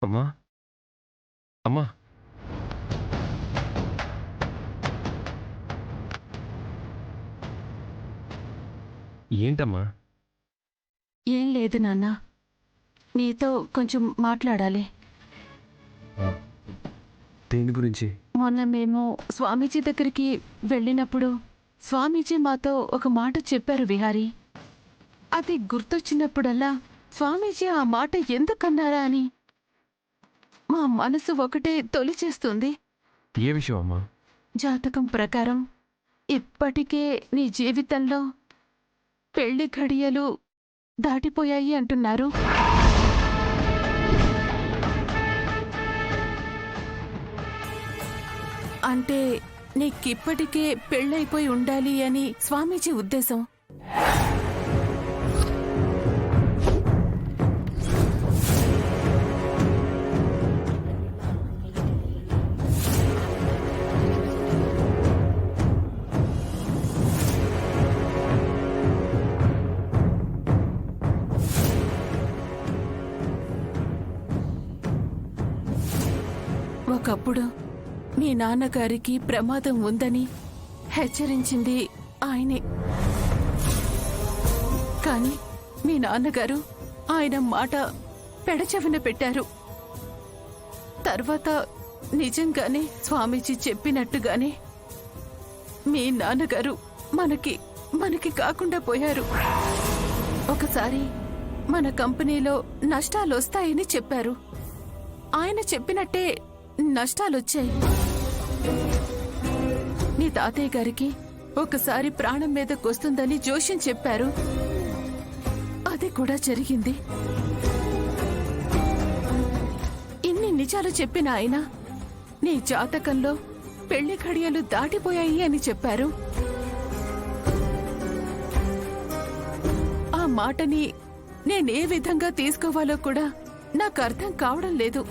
అమ్మా! అమ్మా! ఏంటమ్మా? ఏం లేదు నాన్న. నీతో కొంచెం మాట్లాడాలి. దేని గురించి? మొన్న మేము స్వామీజీ దగ్గరికి వెళ్ళినప్పుడు స్వామీజీ మాతో ఒక మాట చెప్పారు విహారీ. అది గుర్తొచ్చినప్పుడల్లా స్వామీజీ ఆ మాట ఎందుకన్నారా అని మా మనసు ఒకటే తొలిచేస్తుంది. ఏ విషయం అమ్మా? జాతకం ప్రకారం ఇప్పటికే నీ జీవితంలో పెళ్లి ఘడియలు దాటిపోయాయి అంటున్నారు. అంటే నీకిప్పటికే పెళ్ళైపోయి ఉండాలి అని స్వామీజీ ఉద్దేశం. ఒకప్పుడు మీ నాన్నగారికి ప్రమాదం ఉందని హెచ్చరించింది ఆయనే. కానీ మీ నాన్నగారు ఆయన మాట పెడచెవిన పెట్టారు. తర్వాత నిజంగానే స్వామీజీ చెప్పినట్టుగానే మీ నాన్నగారు మనకి కాకుండా పోయారు. ఒకసారి మన కంపెనీలో నష్టాలొస్తాయని చెప్పారు. ఆయన చెప్పినట్టే నష్టాలొచ్చాయి. నీ తాతయ్య గారికి ఒకసారి ప్రాణం మీదకొస్తుందని జోష్యం చెప్పారు. అది కూడా జరిగింది. ఇన్ని నిజాలు చెప్పిన ఆయన నీ జాతకంలో పెళ్లి ఘడియలు దాటిపోయాయి అని చెప్పారు. ఆ మాటని నేనే విధంగా తీసుకోవాలో కూడా నాకు అర్థం కావడం లేదు.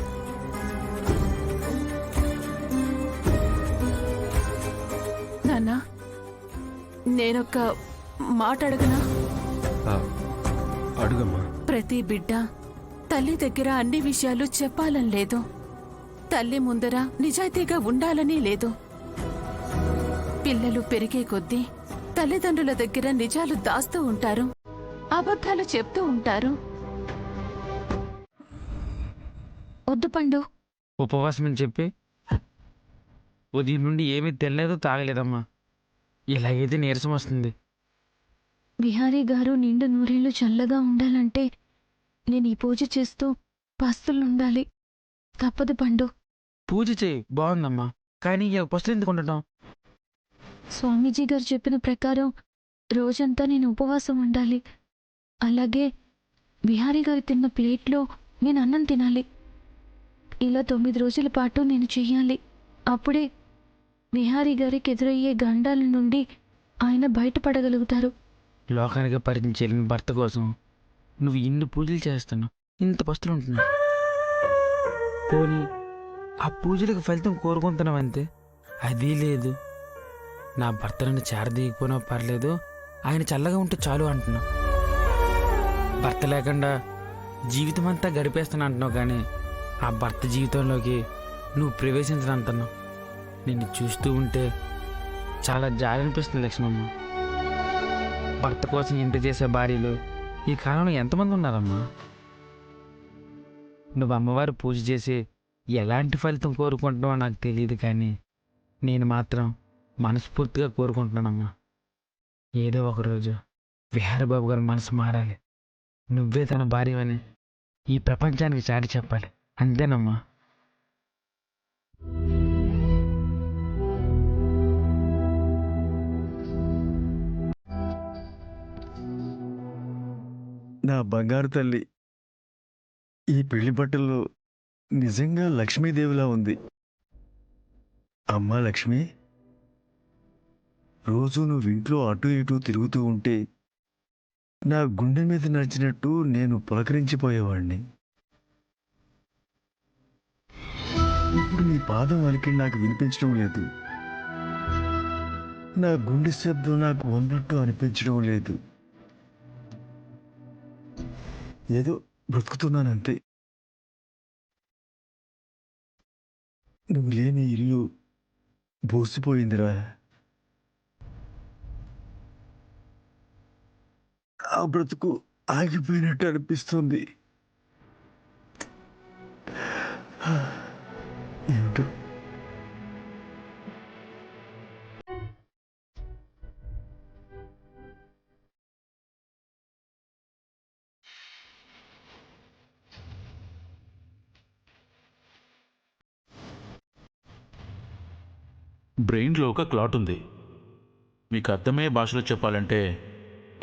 నాన్నా, నేనొక్క మాట అడగనా? అడుగమ్మా. ప్రతి బిడ్డ తల్లి దగ్గర అన్ని విషయాలు చెప్పాలని లేదు. తల్లి ముందర నిజాయితీగా ఉండాలని లేదు. పిల్లలు పెరిగే కొద్దీ తల్లిదండ్రుల దగ్గర నిజాలు దాస్తూ ఉంటారు, అబద్ధాలు చెప్తూ ఉంటారు. వద్దు పండు. ఉపవాసం అని చెప్పి ఉదయం నుండి ఏమీ తినలేదు, తాగలేదమ్మా. ఇలాగైతే నీరసం వస్తుంది. విహారీ గారు నిండు నూరేళ్లు చల్లగా ఉండాలంటే నేను ఈ పూజ చేస్తూ పస్తులుండాలి. తప్పదు పండు. పూజ చేయి, బాగుందమ్మా. కానీ పస్తులు ఎందుకు ఉండటం? స్వామీజీ గారు చెప్పిన ప్రకారం రోజంతా నేను ఉపవాసం ఉండాలి. అలాగే విహారీ గారు తిన్న ప్లేట్లో నేను అన్నం తినాలి. ఇలా 9 రోజుల పాటు నేను చెయ్యాలి. అప్పుడే విహారీ గారికి ఎదురయ్యే గండాల నుండి ఆయన బయటపడగలుగుతారు. లోకానికి పరిచయం చేయలేని భర్త కోసం నువ్వు ఇన్ని పూజలు చేస్తున్నావు, ఇంత పస్తులు ఉంటున్నావు. పోనీ ఆ పూజలకు ఫలితం కోరుకుంటున్నావు అంతే. అదీ లేదు. నా భర్త నన్ను చేరదీయకపోయినా పర్లేదు, ఆయన చల్లగా ఉంటే చాలు అంటున్నావు. భర్త లేకుండా జీవితం అంతా గడిపేస్తాను అంటున్నావు, కానీ ఆ భర్త జీవితంలోకి నువ్వు ప్రవేశించను అంటున్నావు. నిన్ను చూస్తూ ఉంటే చాలా జాలి అనిపిస్తుంది లక్ష్మమ్మ. భర్త కోసం ఇంత చేసే భార్యలు ఈ కాలంలో ఎంతమంది ఉన్నారమ్మా? నువ్వు అమ్మవారు పూజ చేసి ఎలాంటి ఫలితం కోరుకుంటున్నావో నాకు తెలియదు, కానీ నేను మాత్రం మనస్ఫూర్తిగా కోరుకుంటున్నానమ్మా. ఏదో ఒకరోజు విహారబాబు గారి మనసు మారాలి. నువ్వే తన భార్యవని ఈ ప్రపంచానికి చాటి చెప్పాలి. అంతేనమ్మా. నా బంగారు తల్లి, ఈ పెళ్లి బట్టల్లో నిజంగా లక్ష్మీదేవిలా ఉంది. అమ్మా లక్ష్మి, రోజు నువ్వు ఇంట్లో అటు ఇటు తిరుగుతూ ఉంటే నా గుండె మీద నడిచినట్టు నేను పులకరించిపోయేవాడిని. ఇప్పుడు నీ పాదం అలికి నాకు వినిపించడం లేదు. నా గుండె శబ్దం నాకు ఉన్నట్టు అనిపించడం లేదు. ఏదో బ్రతుకుతున్నానంతే. నువ్వు లేని ఇల్లు బోసిపోయిందిరా. ఆ బ్రతుకు ఆగిపోయినట్టు అనిపిస్తుంది. ఏమిటో బ్రెయిన్లో ఒక క్లాట్ ఉంది. మీకు అర్థమయ్యే భాషలో చెప్పాలంటే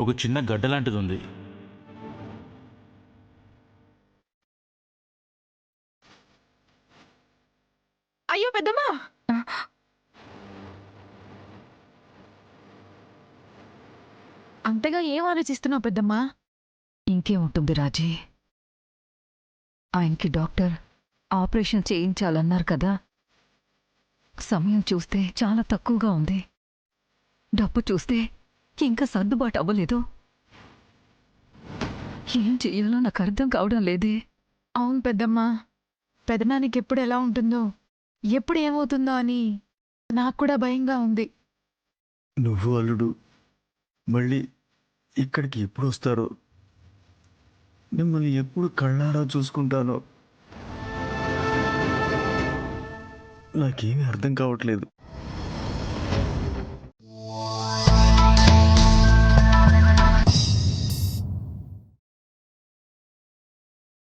ఒక చిన్న గడ్డ లాంటిది ఉంది. అయ్యో పెద్దమ్మా, అంతగా ఏం ఆలోచిస్తున్నావు పెద్దమ్మా? ఇంకేముంటుంది రాజీ, ఆయనకి డాక్టర్ ఆపరేషన్ చేయించాలన్నారు కదా. సమయం చూస్తే చాలా తక్కువగా ఉంది. డబ్బు చూస్తే ఇంకా సర్దుబాటు అవ్వలేదు. ఏం చెయ్యాలో నాకు అర్థం కావడం లేదే. అవును పెద్దమ్మా, పెదనానికి ఎప్పుడు ఎలా ఉంటుందో, ఎప్పుడు ఏమవుతుందో అని నాకు కూడా భయంగా ఉంది. నువ్వు అల్లుడు మళ్ళీ ఇక్కడికి ఎప్పుడు వస్తారో, మిమ్మల్ని ఎప్పుడు కళ్ళారా చూసుకుంటానో నాకేమీ అర్థం కావట్లేదు.